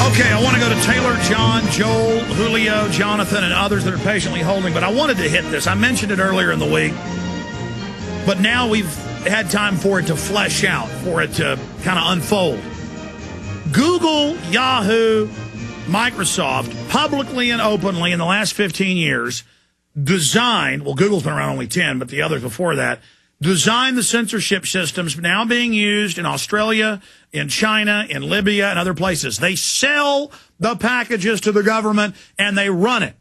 Okay, I want to go to Taylor, John, Joel, Julio, Jonathan, and others that are patiently holding, but I wanted to hit this. I mentioned it earlier in the week, but now we've had time for it to flesh out, for it to kind of unfold. Google, Yahoo, Microsoft, publicly and openly in the last 15 years, designed, well, Google's been around only 10, but the others before that, designed the censorship systems now being used in Australia, in China, in Libya, and other places. They sell the packages to the government, and they run it.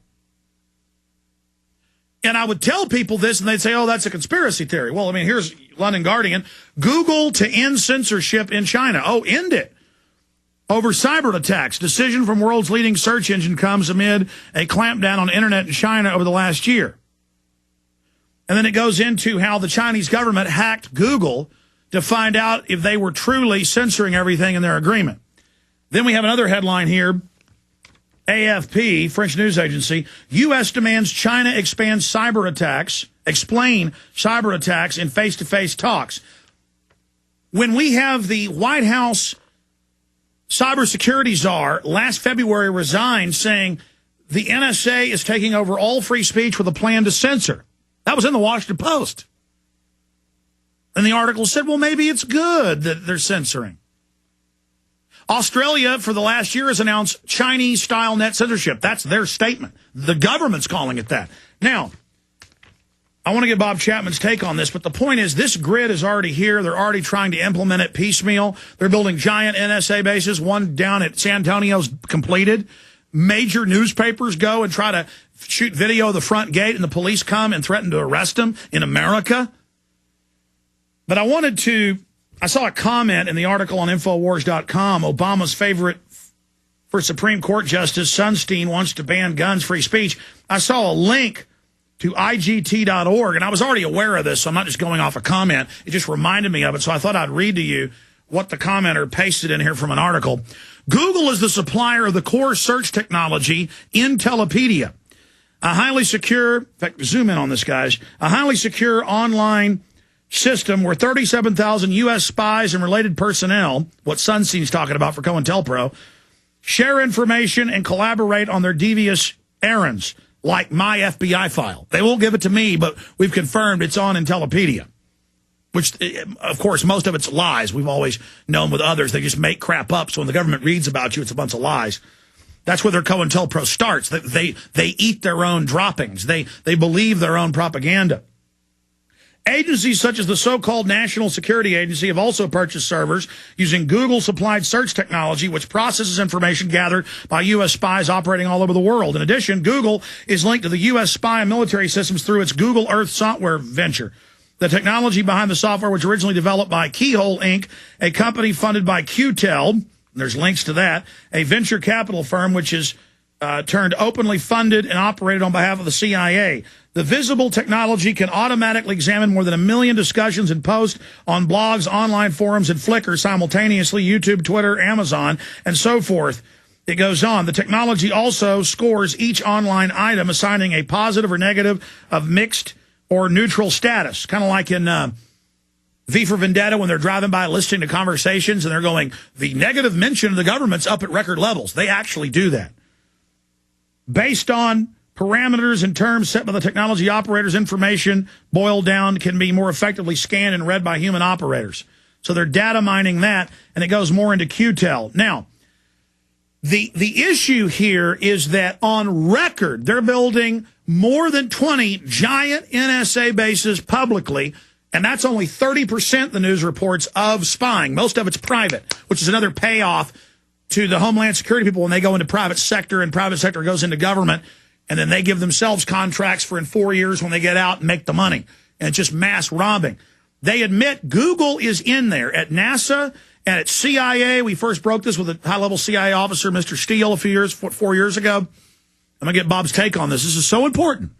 And I would tell people this, and they'd say, oh, that's a conspiracy theory. Well, I mean, here's London Guardian. Google to end censorship in China. Oh, end it. Over cyber attacks. Decision from world's leading search engine comes amid a clampdown on internet in China over the last year. And then it goes into how the Chinese government hacked Google to find out if they were truly censoring everything in their agreement. Then we have another headline here. AFP, French news agency, U.S. demands China explain cyber attacks in face-to-face talks. When we have the White House cybersecurity czar last February resigned saying the NSA is taking over all free speech with a plan to censor. That was in the Washington Post. And the article said, well, maybe it's good that they're censoring. Australia, for the last year, has announced Chinese-style net censorship. That's their statement. The government's calling it that. Now, I want to get Bob Chapman's take on this, but the point is this grid is already here. They're already trying to implement it piecemeal. They're building giant NSA bases. One down at San Antonio's completed. Major newspapers go and try to shoot video of the front gate, and the police come and threaten to arrest them in America. But I saw a comment in the article on Infowars.com. Obama's favorite for Supreme Court Justice Sunstein wants to ban guns, free speech. I saw a link to IGT.org, and I was already aware of this, so I'm not just going off a comment. It just reminded me of it, so I thought I'd read to you what the commenter pasted in here from an article. Google is the supplier of the core search technology Intellipedia, a highly secure, in fact, zoom in on this, guys, a highly secure online system where 37,000 U.S. spies and related personnel, what Sunstein's talking about for COINTELPRO, share information and collaborate on their devious errands, like my FBI file. They won't give it to me, but we've confirmed it's on Intellipedia, which, of course, most of it's lies. We've always known with others, they just make crap up, so when the government reads about you, it's a bunch of lies. That's where their COINTELPRO starts. They eat their own droppings. They believe their own propaganda. Agencies such as the so-called National Security Agency have also purchased servers using Google-supplied search technology, which processes information gathered by U.S. spies operating all over the world. In addition, Google is linked to the U.S. spy and military systems through its Google Earth software venture. The technology behind the software was originally developed by Keyhole, Inc., a company funded by QTEL. There's links to that, a venture capital firm which is turned openly funded and operated on behalf of the CIA. The visible technology can automatically examine more than 1 million discussions and posts on blogs, online forums, and Flickr simultaneously, YouTube, Twitter, Amazon, and so forth. It goes on. The technology also scores each online item, assigning a positive or negative of mixed or neutral status, kind of like in V for Vendetta when they're driving by listening to conversations and they're going, the negative mention of the government's up at record levels. They actually do that. Based on parameters and terms set by the technology operators, information boiled down can be more effectively scanned and read by human operators. So they're data mining that, and it goes more into QTEL. Now, the issue here is that on record, they're building more than 20 giant NSA bases publicly, and that's only 30%, the news reports, of spying. Most of it's private, which is another payoff to the Homeland Security people when they go into private sector and private sector goes into government, and then they give themselves contracts for in 4 years when they get out and make the money. And it's just mass robbing. They admit Google is in there at NASA and at CIA. We first broke this with a high-level CIA officer, Mr. Steele, 4 years ago. I'm going to get Bob's take on this. This is so important.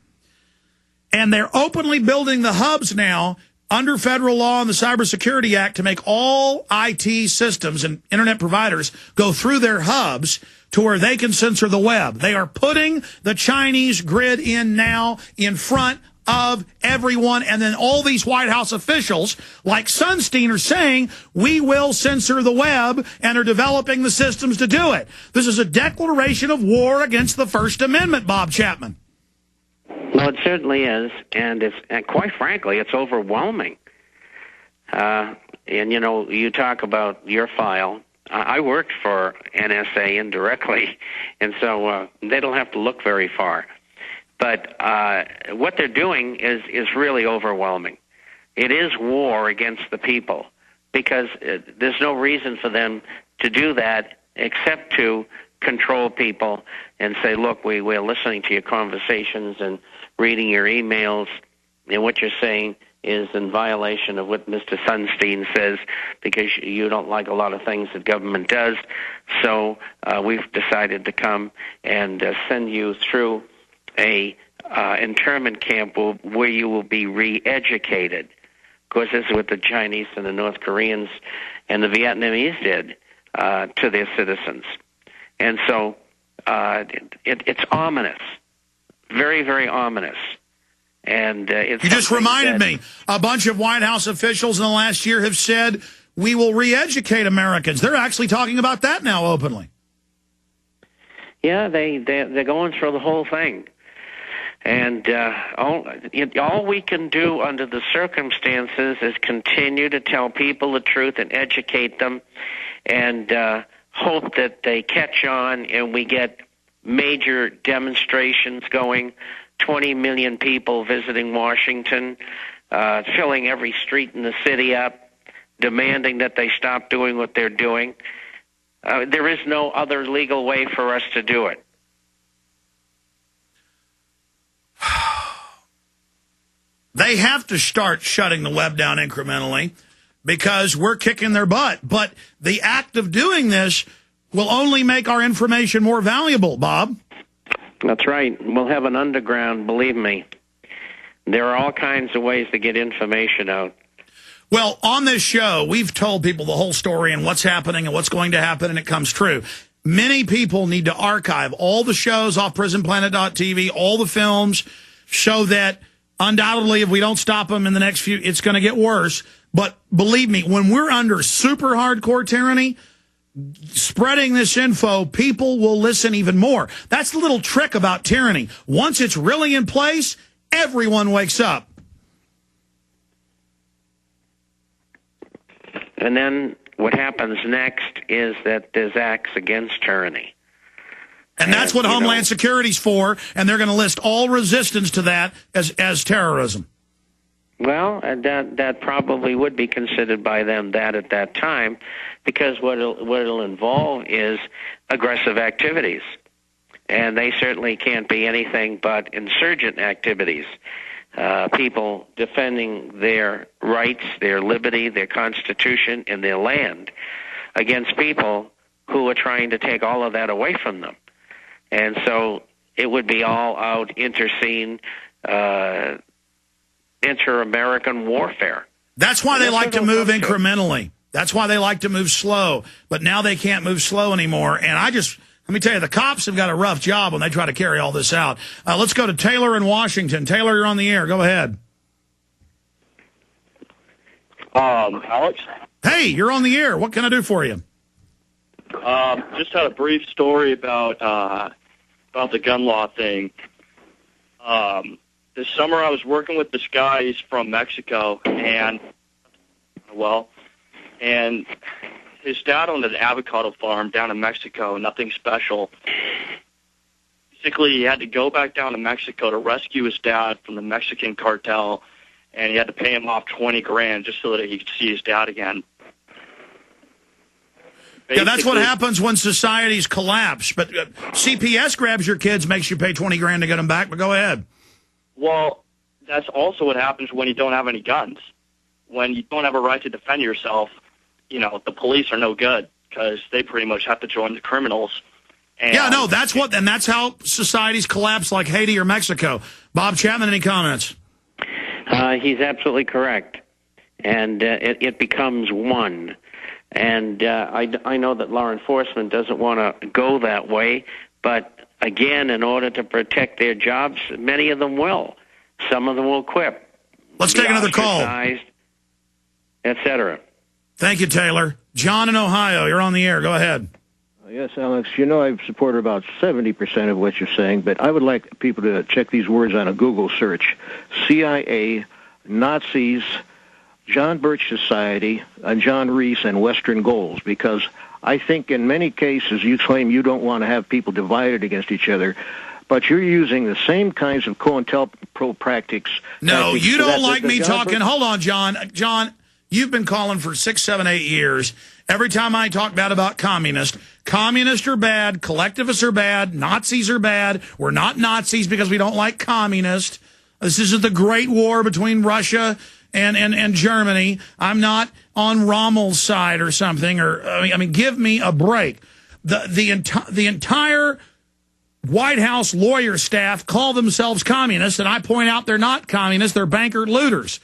And they're openly building the hubs now under federal law and the Cybersecurity Act to make all IT systems and internet providers go through their hubs to where they can censor the web. They are putting the Chinese grid in now in front of everyone. And then all these White House officials, like Sunstein, are saying, we will censor the web, and are developing the systems to do it. This is a declaration of war against the First Amendment, Bob Chapman. Well, it certainly is, and quite frankly, it's overwhelming. And, you know, you talk about your file. I worked for NSA indirectly, and so they don't have to look very far. But what they're doing is really overwhelming. It is war against the people, because there's no reason for them to do that except to control people and say, look, we're listening to your conversations and reading your emails, and what you're saying is in violation of what Mr. Sunstein says, because you don't like a lot of things that government does. So we've decided to come and send you through a internment camp where you will be re-educated. Of course, this is what the Chinese and the North Koreans and the Vietnamese did to their citizens. And so it's ominous, very, very ominous. And it's you just reminded me, a bunch of White House officials in the last year have said, we will re-educate Americans. They're actually talking about that now openly. Yeah, they're going through the whole thing. And all we can do under the circumstances is continue to tell people the truth and educate them, and hope that they catch on and we get major demonstrations going, 20 million people visiting Washington, filling every street in the city up, demanding that they stop doing what they're doing. There is no other legal way for us to do it. They have to start shutting the web down incrementally, because we're kicking their butt. But the act of doing this will only make our information more valuable, Bob. That's right. We'll have an underground, believe me. There are all kinds of ways to get information out. Well, on this show, we've told people the whole story and what's happening and what's going to happen, and it comes true. Many people need to archive all the shows off prisonplanet.tv, all the films, so that undoubtedly if we don't stop them in the next few, it's going to get worse. But believe me, when we're under super hardcore tyranny, spreading this info, people will listen even more. That's the little trick about tyranny. Once it's really in place, everyone wakes up. And then what happens next is that there's acts against tyranny. And that's what Homeland Security's for, and they're going to list all resistance to that as terrorism. Well, that probably would be considered by them that at that time, because what it'll involve is aggressive activities. And they certainly can't be anything but insurgent activities. People defending their rights, their liberty, their constitution, and their land against people who are trying to take all of that away from them. And so it would be all-out interscene, inter-American warfare. That's why they like to move incrementally. That's why they like to move slow. But now they can't move slow anymore. And let me tell you, the cops have got a rough job when they try to carry all this out. Let's go to Taylor in Washington. Taylor, you're on the air. Go ahead. Alex? Hey, you're on the air. What can I do for you? Just had a brief story about the gun law thing. This summer I was working with this guy. He's from Mexico, and his dad owned an avocado farm down in Mexico, nothing special. Basically, he had to go back down to Mexico to rescue his dad from the Mexican cartel, and he had to pay him off $20,000 just so that he could see his dad again. Yeah, that's what happens when societies collapse. But CPS grabs your kids, makes you pay $20,000 to get them back. But go ahead. Well, that's also what happens when you don't have any guns. When you don't have a right to defend yourself, the police are no good, because they pretty much have to join the criminals. And yeah, no, that's how societies collapse, like Haiti or Mexico. Bob Chapman, any comments? He's absolutely correct. And it becomes one. And I know that law enforcement doesn't want to go that way, but again, in order to protect their jobs, many of them will. Some of them will quit. Let's take another call. Etc. Thank you, Taylor. John in Ohio, you're on the air. Go ahead. Yes, Alex, you know I've supported about 70% of what you're saying, but I would like people to check these words on a Google search. CIA, Nazis, John Birch Society, and John Reese, and Western goals, because I think in many cases you claim you don't want to have people divided against each other, but you're using the same kinds of COINTELPRO tactics. No, you don't like me talking. Birch. Hold on, John. John, you've been calling for 6, 7, 8 years. Every time I talk bad about communists are bad, collectivists are bad, Nazis are bad. We're not Nazis because we don't like communists. This isn't the Great War between Russia and Germany. I'm not on Rommel's side or something. Or I mean, give me a break. The entire White House lawyer staff call themselves communists, and I point out they're not communists. They're banker looters.